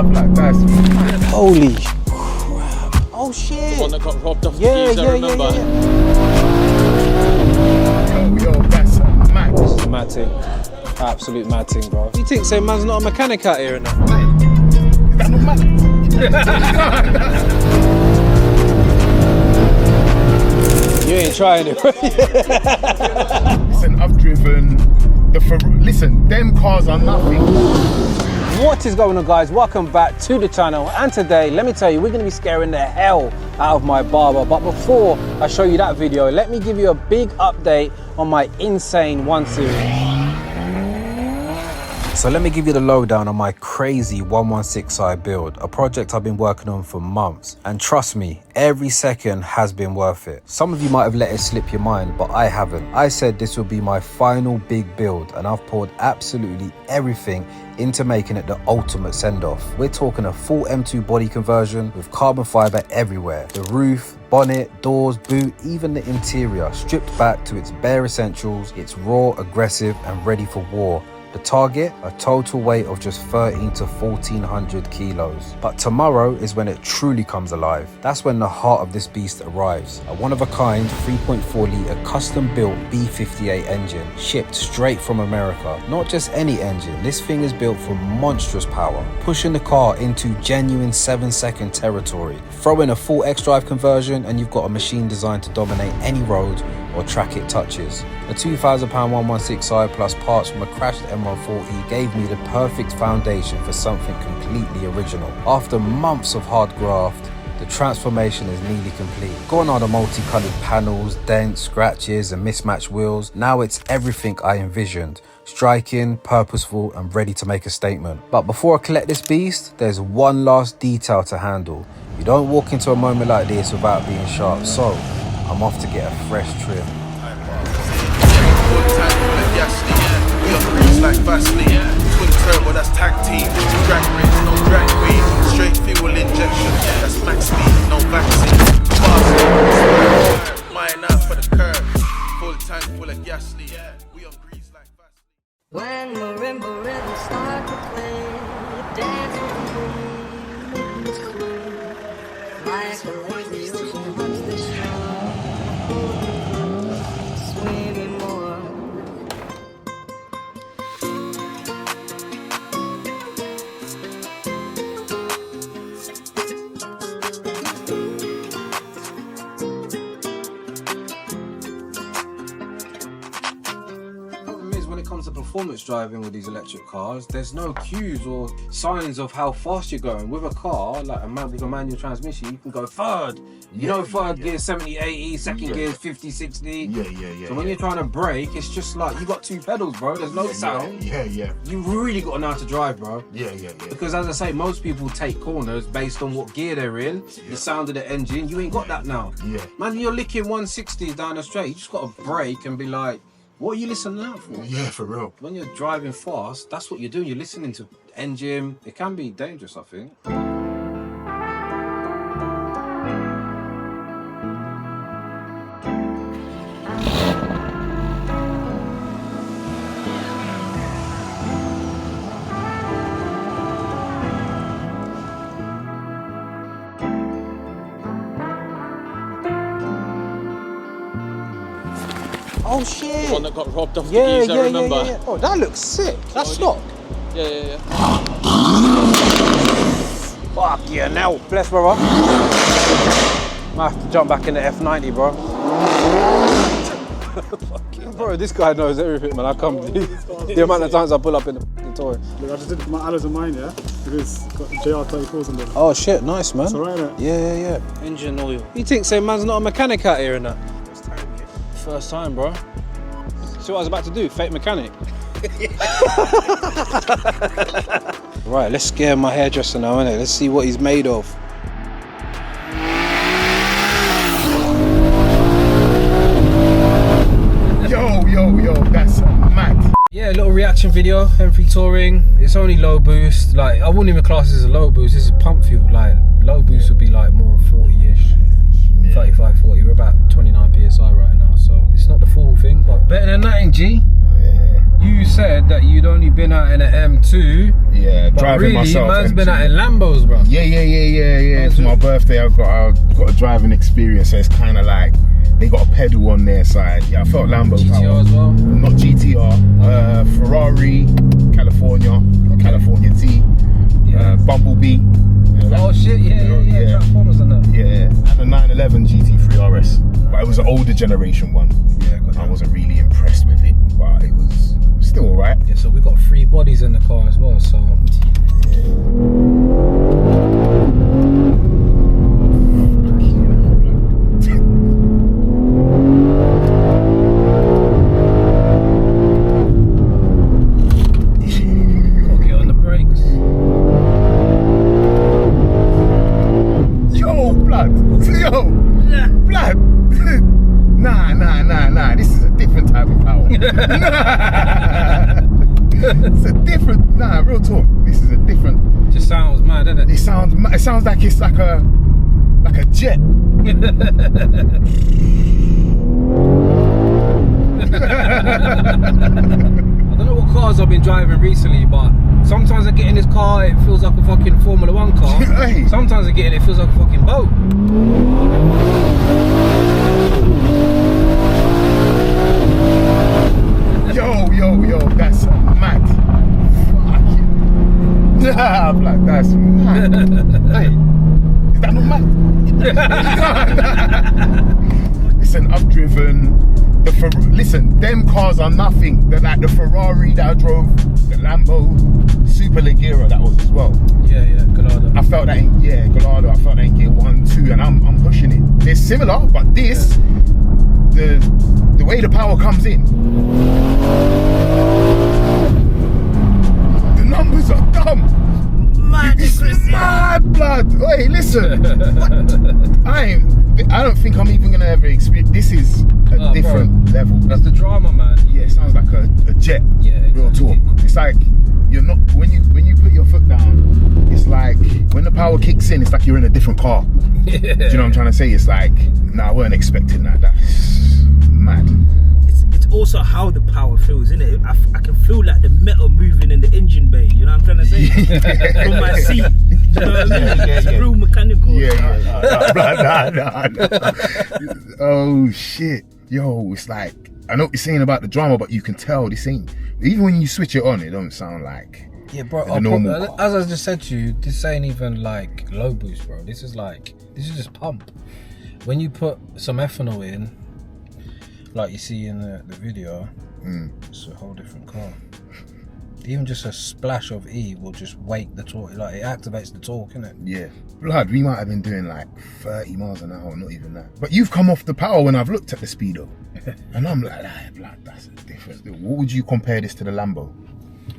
love like guys. Holy crap. Oh shit. The one that got robbed off the Yeah, keys, I yeah, remember. Yo, that's mad. This is a mad thing. Absolute mad thing, bro. You think say man's not a mechanic out here and that? Is that not mad? You ain't trying it. Listen, I've driven listen, them cars are nothing. What is going on, guys? Welcome back to the channel, and today let me tell you, we're going to be scaring the hell out of my barber. But before I show you that video, let me give you a big update on my insane 1 Series. So let me give you the lowdown on my crazy 116i build, a project I've been working on for months. And trust me, every second has been worth it. Some of you might have let it slip your mind, but I haven't. I said this will be my final big build, and I've poured absolutely everything into making it the ultimate send-off. We're talking a full M2 body conversion with carbon fiber everywhere. The roof, bonnet, doors, boot, even the interior, stripped back to its bare essentials. It's raw, aggressive, and ready for war. The target, a total weight of just 13 to 1400 kilos. But tomorrow is when it truly comes alive. That's when the heart of this beast arrives. A one-of-a-kind 3.4 litre custom-built B58 engine, shipped straight from America. Not just any engine, this thing is built for monstrous power, pushing the car into genuine 7-second territory. Throw in a full X-Drive conversion and you've got a machine designed to dominate any road or track it touches. A £2,000 116i plus parts from a crashed M140 gave me the perfect foundation for something completely original. After months of hard graft, the transformation is nearly complete. Gone are the multicolored panels, dents, scratches and mismatched wheels. Now it's everything I envisioned. Striking, purposeful and ready to make a statement. But before I collect this beast, there's one last detail to handle. You don't walk into a moment like this without being sharp, so I'm off to get a fresh trim. We on grease like Vaseline, twin turbo, that's tag team. Drag race, no drag queen. Straight fuel injection, that's max speed, no vaccine. Fast, mine out for the curve. Full tank full of gasoline. We on grease like Vaseline. When marimba rhythms start to play, dance with me, make me scream. Like the lazy ocean hugs the shore. Swim me more. To performance driving with these electric cars, there's no cues or signs of how fast you're going. With a car like with a manual transmission, you can go third, third gear 70, 80, second gear 50, 60. So when you're trying to brake, it's just like you got two pedals, bro. There's no sound. You really got to know how to drive, bro. Because as I say, most people take corners based on what gear they're in, the sound of the engine. You ain't got that now. Man, you're licking 160s down the straight, you just got to brake and be like, what are you listening out for? Yeah, for real. When you're driving fast, that's what you're doing. You're listening to engine. It can be dangerous, I think. Oh shit! The one that got robbed off the keys, I remember. Oh, that looks sick. That's stock. Yeah. Fuck yeah, now. Bless, brother. Might have to jump back in the F90, bro. Bro, this guy knows everything, man. I come the amount of times I pull up in the fucking toy. Look, I just did my alloys and mine, yeah? Because got JR34s on them. Oh shit, nice, man. It's alright, innit? Yeah. Engine oil. You think say man's not a mechanic out here and that? First time, bro. See what I was about to do? Fake mechanic. Right, let's scare my hairdresser now, innit? Let's see what he's made of. Yo, that's mad. Yeah, a little reaction video, M3 Touring. It's only low boost. Like, I wouldn't even class this as a low boost. This is pump fuel. Like, low boost would be like more 40-ish. 35, 40. We're about 29 psi right now, so it's not the full thing, but better than nothing, G. You said that you'd only been out in an M2. Yeah, but driving really, myself. man's M2. been out in Lambos, bro. Yeah. It's my birthday. I got a driving experience, so it's kind of like they got a pedal on their side. Yeah, I felt Lambo GTR power. as well? Not GTR. Ferrari, California T, Bumblebee. Oh shit! Yeah. Transformers and that. Yeah, and a 911 GT3 RS. But it was an older generation one. Yeah, I wasn't really impressed with it, but it was still alright. Yeah, so we got 3 bodies in the car as well, so. Okay, on the brakes. Yo, blood. Nah. This is a different type of power. It's a different. Real talk. This is a different. Just sounds mad, doesn't it? It sounds like it's like a jet. I don't know what cars I've been driving recently, but sometimes I get in this car, it feels like a fucking Formula 1 car. Hey. Sometimes I get in it feels like a fucking boat. Yo, that's mad. Fucking. Nah, blood, that's mad. Hey, is that not mad? Listen, I've driven listen, them cars are nothing. They're like the Ferrari that I drove, the Lambo, Super Leggera that was as well. Yeah, Gallardo. I felt that in Gallardo. I felt that in gear 1, 2, and I'm pushing it. They're similar, but this, the way the power comes in, the numbers are dumb. It's mad, blood. Hey, listen. I don't think I'm even gonna ever experience. This is a different level. That's the drama, man. Yeah, it sounds like a jet. Yeah, exactly. Real talk. It's like you're not when you put your foot down. It's like when the power kicks in. It's like you're in a different car. Do you know what I'm trying to say? It's like, nah, I weren't expecting that. That's mad. It's also how the power feels, isn't it? I can feel like the metal moving in the engine bay. You know what I'm trying to say? From my seat. You know what I mean? It's real mechanical. Nah. Oh shit. Yo, it's like, I know what you're saying about the drama, but you can tell this ain't, even when you switch it on, it don't sound like bro, the normal car. As I just said to you, this ain't even like low boost, bro. This is just pump. When you put some ethanol in, like you see in the video, it's a whole different car. Even just a splash of E will just wake the torque, like it activates the torque, innit? Yeah. Blood, we might have been doing like 30 miles an hour, not even that. But you've come off the power when I've looked at the speedo. And I'm like, blood, that's different. What would you compare this to the Lambo?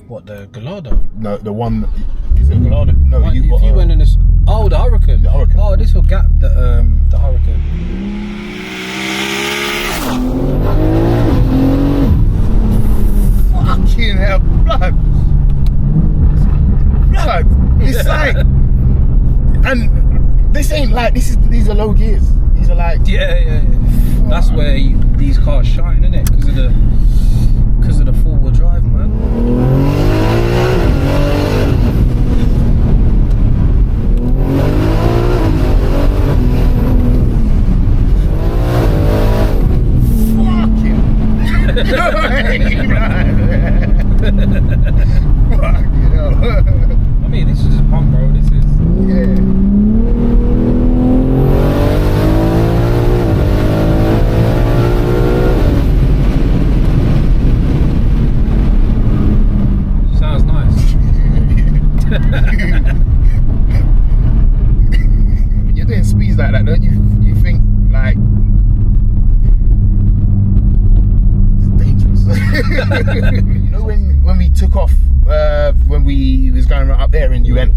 What, the Gallardo? No, the one, is it a Gallardo? No, If you went in this, the Hurricane. The Hurricane. Oh, this will gap the Hurricane. Fucking hell, blood. It's like, and this ain't like, these are low gears. These are like, yeah. That's where these cars shine, innit? Because of the four-wheel drive, man. I mean, this is just pump, bro. This is. Yeah. Sounds nice. You're doing speeds like that, don't you? You think like it's dangerous. You know when we took off, when we was going right up there and you went,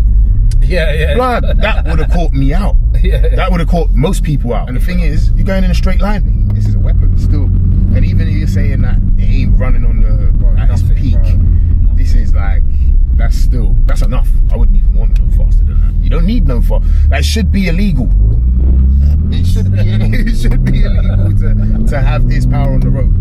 yeah. blood, that would have caught me out. Yeah. That would have caught most people out. And the thing is, you're going in a straight line. This is a weapon still. And even if you're saying that it ain't running on the at its peak, bro. this is like, that's enough. I wouldn't even want no faster than that. You don't need no fast. That should be illegal. it should be illegal to have this power on the road.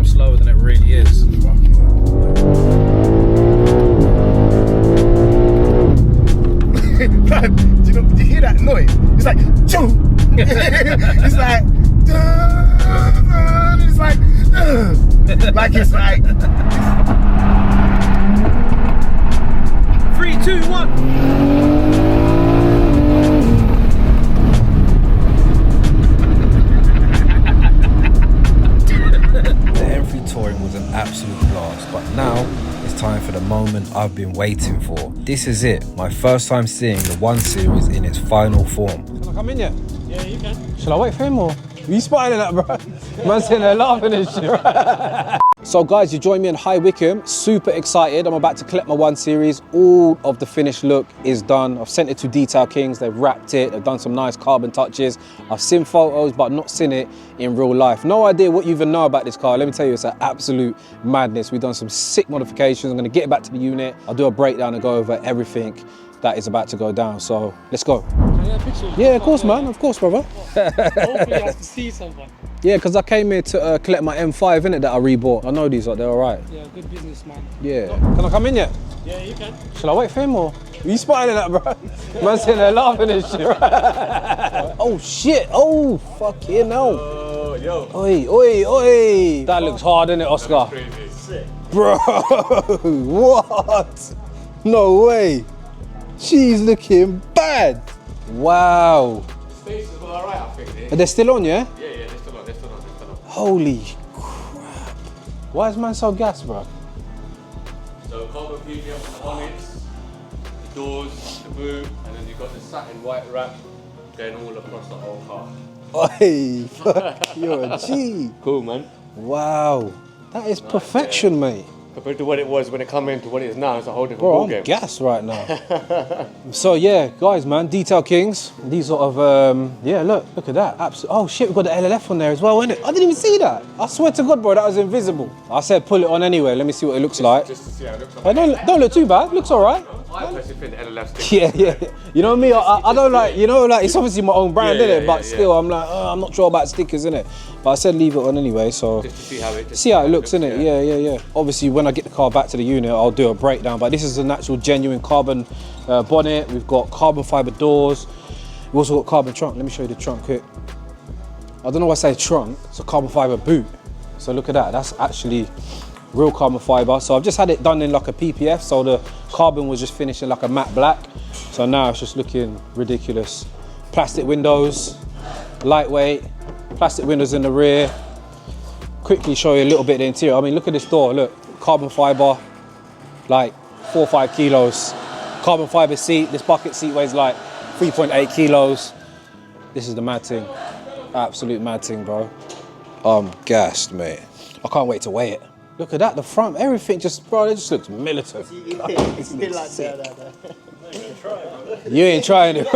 Slower than it really is. Did you hear that noise? It's like choo. It's like it's like 3, 2, 1. Touring was an absolute blast, but now it's time for the moment I've been waiting for. This is it, my first time seeing the 1 Series in its final form. Can I come in yet? Yeah, you can. Shall I wait for him or? Are you smiling at that, bro? Man's sitting there laughing and shit, right? So guys, you join me in High Wycombe. Super excited. I'm about to collect my 1 Series. All of the finished look is done. I've sent it to Detail Kings. They've wrapped it. They've done some nice carbon touches. I've seen photos, but not seen it in real life. No idea what you even know about this car. Let me tell you, it's an absolute madness. We've done some sick modifications. I'm gonna get it back to the unit. I'll do a breakdown and go over everything that is about to go down. So let's go. Can I get a picture? Yeah, of course, man. Of course, brother. Hopefully I can see someone. Yeah, because I came here to collect my M5, innit, that I rebought. I know these are, they're all right. Yeah, good businessman. Yeah. Can I come in yet? Yeah, you can. Shall I wait for him or? Are you smiling at that, bro? Man's sitting there laughing and shit, right? Oh, shit. Oh, fucking hell. Oh, yo. Oi, oi, oi. That looks hard, innit, Oscar? Sick. Bro, what? No way. She's looking bad. Wow. Stations were alright, I think. Are they still on, yeah? Yeah, they're still on, they're still on. Holy crap. Why is man so gassed, bro? So carbon PPF on the bonnets, the doors, the boot, and then you've got the satin white wrap going all across the whole car. Oi, fuck, you're a G. Cool, man. Wow. That is perfection, mate. Compared to what it was when it came into what it is now, it's a whole different Bro, ball I'm game. gassed right now. So yeah, guys, man, Detail Kings. These sort of, yeah, look at that. Oh shit, we've got the LLF on there as well, innit? I didn't even see that. I swear to God, bro, that was invisible. I said pull it on anyway. Let me see what it looks like. Just to see how it looks like. Hey, don't look too bad. Looks all right. I personally think the LLF stick. Yeah. You know me, I don't like, you know, like, it's obviously my own brand, Yeah, innit? yeah, But yeah, still, I'm like, I'm not sure about stickers, innit? But I said leave it on anyway, so. Just to see how it looks, innit? Yeah. Obviously, when I get the car back to the unit, I'll do a breakdown. But this is an actual genuine carbon bonnet. We've got carbon fiber doors. We've also got carbon trunk. Let me show you the trunk quick. I don't know why I say trunk. It's a carbon fiber boot. So look at that. That's actually real carbon fiber. So I've just had it done in like a PPF. So the carbon was just finished in like a matte black. So now it's just looking ridiculous. Plastic windows, lightweight, plastic windows in the rear. Quickly show you a little bit of the interior. I mean, look at this door, look, carbon fiber, like 4 or 5 kilos. Carbon fiber seat, this bucket seat weighs like 3.8 kilos. This is the mad thing, absolute mad thing, bro. I'm gassed, mate. I can't wait to weigh it. Look at that, the front, everything just, bro, it just looks militant. You ain't trying it.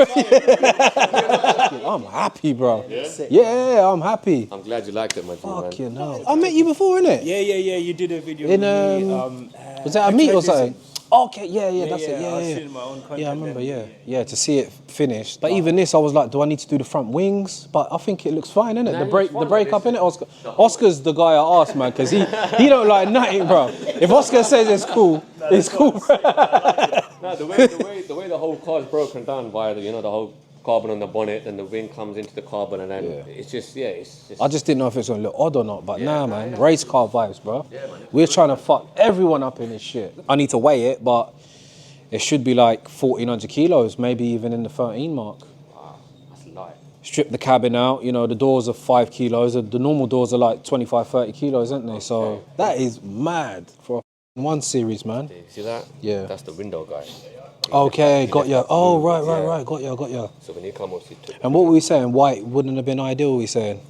I'm happy, bro. Yeah, I'm happy. I'm glad you liked it, my G, man. Fucking hell. I met you before, innit? Yeah. You did a video In, with me. was that a meet or something? Okay, yeah, that's it. I was Yeah. shooting my own content. Yeah, I remember, then. yeah, to see it finished. But even this, I was like, do I need to do the front wings? But I think it looks fine, innit? Nah, The it looks break fine, up, innit? Oscar's the guy I asked, man, because he don't like nothing, bro. If Oscar says it's cool, it's cool, bro. No, the way the whole car's broken down by the whole carbon on the bonnet, and the wing comes into the carbon, and then it's just. I just didn't know if it's gonna look odd or not, but man, race car vibes, bro. We're trying to fuck everyone up in this shit. I need to weigh it, but it should be like 1,400 kilos, maybe even in the 13 mark. Wow, that's light. Strip the cabin out, you know, the doors are 5 kilos. The normal doors are like 25, 30 kilos, aren't they? So that is mad for a 1 Series, man. You see that? Yeah. That's the window guy. Okay, got ya. Oh, right, got ya. So when you come up, And what were we saying? White wouldn't have been ideal, we saying?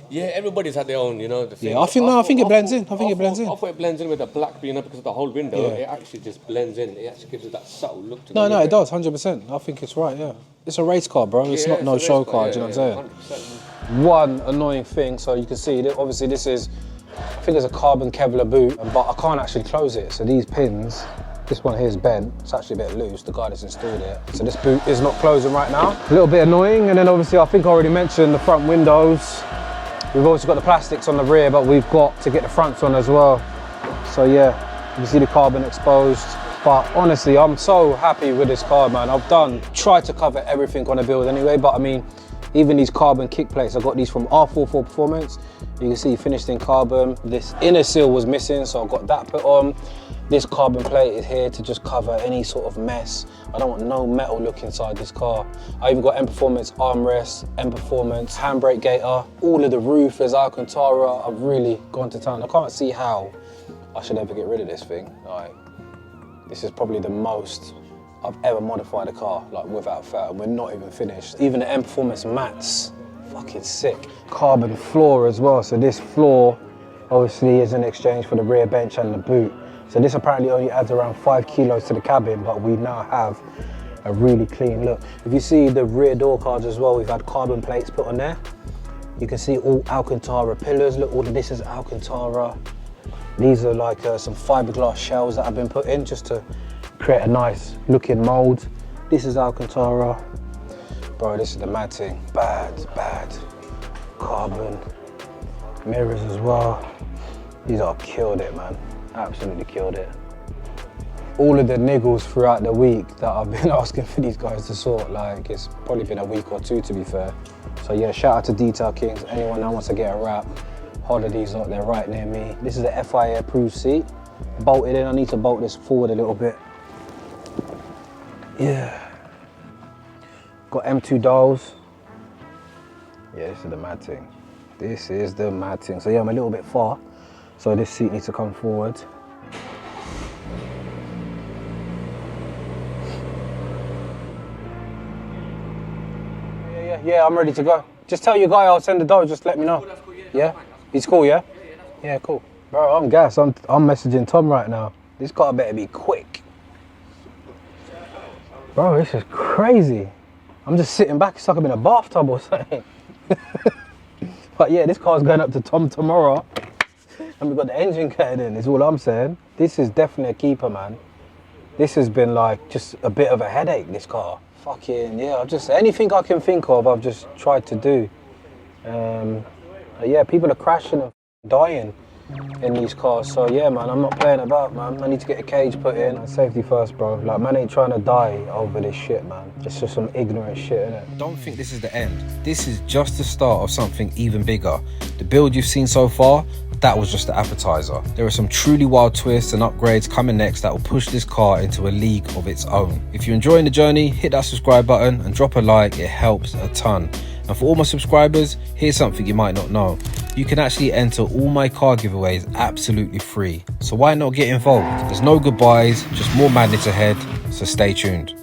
Yeah, everybody's had their own, you know. The thing. Yeah, I think it blends in. I think it blends in. I thought it blends in with the black, you know, because of the whole window. Yeah. It actually just blends in. It actually gives it that subtle look to No, the it does, 100%. I think it's right, yeah. It's a race car, bro. It's not no show car, do you know what I'm saying? 100%. One annoying thing, so you can see, obviously this is, I think it's a carbon Kevlar boot, but I can't actually close it. So these pins, this one here is bent. It's actually a bit loose, the guy that's installed it. So this boot is not closing right now. A little bit annoying, and then obviously I think I already mentioned the front windows. We've also got the plastics on the rear, but we've got to get the fronts on as well. So yeah, you can see the carbon exposed. But honestly, I'm so happy with this car, man. I've tried to cover everything on the build anyway, but I mean, even these carbon kick plates, I got these from R44 Performance. You can see finished in carbon. This inner seal was missing, so I got that put on. This carbon plate is here to just cover any sort of mess. I don't want no metal look inside this car. I even got M Performance armrest, M Performance handbrake gaiter. All of the roof is Alcantara. I've really gone to town. I can't see how I should ever get rid of this thing. Like, this is probably the most I've ever modified a car, like without fail. We're not even finished. Even the M Performance mats, fucking sick. Carbon floor as well. So this floor obviously is in exchange for the rear bench and the boot. So this apparently only adds around 5 kilos to the cabin, but we now have a really clean look. If you see the rear door cards as well, we've had carbon plates put on there. You can see all Alcantara pillars. Look, all of this is Alcantara. These are like some fiberglass shells that have been put in just to create a nice looking mold. This is Alcantara. Bro, this is the mad thing. Bad. Carbon. Mirrors as well. These are killed it, man. Absolutely killed it. All of the niggles throughout the week that I've been asking for these guys to sort, like, it's probably been a week or two to be fair. So yeah, shout out to Detail Kings. Anyone that wants to get a wrap, holler these up, they're right near me. This is a FIA approved seat. Bolted in, I need to bolt this forward a little bit. Yeah. Got M2 dials. Yeah, this is the mad thing. This is the mad thing. So yeah, I'm a little bit far. So this seat needs to come forward. Yeah, I'm ready to go. Just tell your guy I'll send the dough, just let me know. Yeah? He's cool, yeah? Yeah, cool. Bro, I'm gassed. I'm messaging Tom right now. This car better be quick. Bro, this is crazy. I'm just sitting back, it's like I'm in a bathtub or something. But yeah, this car's going up to Tom tomorrow. And we've got the engine cutting in, is all I'm saying. This is definitely a keeper, man. This has been like just a bit of a headache, this car. Fucking, yeah, anything I can think of, I've just tried to do. Yeah, people are crashing and dying in these cars. So yeah, man, I'm not playing about, man. I need to get a cage put in. Safety first, bro. Like, man ain't trying to die over this shit, man. It's just some ignorant shit, innit? Don't think this is the end. This is just the start of something even bigger. The build you've seen so far, that was just the appetizer. There are some truly wild twists and upgrades coming next that will push this car into a league of its own. If you're enjoying the journey, hit that subscribe button and drop a like, it helps a ton. And for all my subscribers, here's something you might not know. You can actually enter all my car giveaways absolutely free. So why not get involved? There's no goodbyes, just more madness ahead, so stay tuned.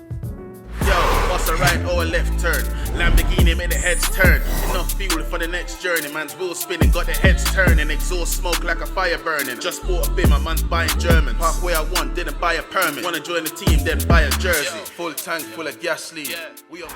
Yo, what's a right or a left turn? Lamborghini made the heads turn. Enough fuel for the next journey. Man's wheel spinning, got the heads turning. Exhaust smoke like a fire burning. Just bought a bin, my man's buying German. Halfway I want, didn't buy a permit. Wanna join the team, then buy a jersey. Full tank full of gas lead. We are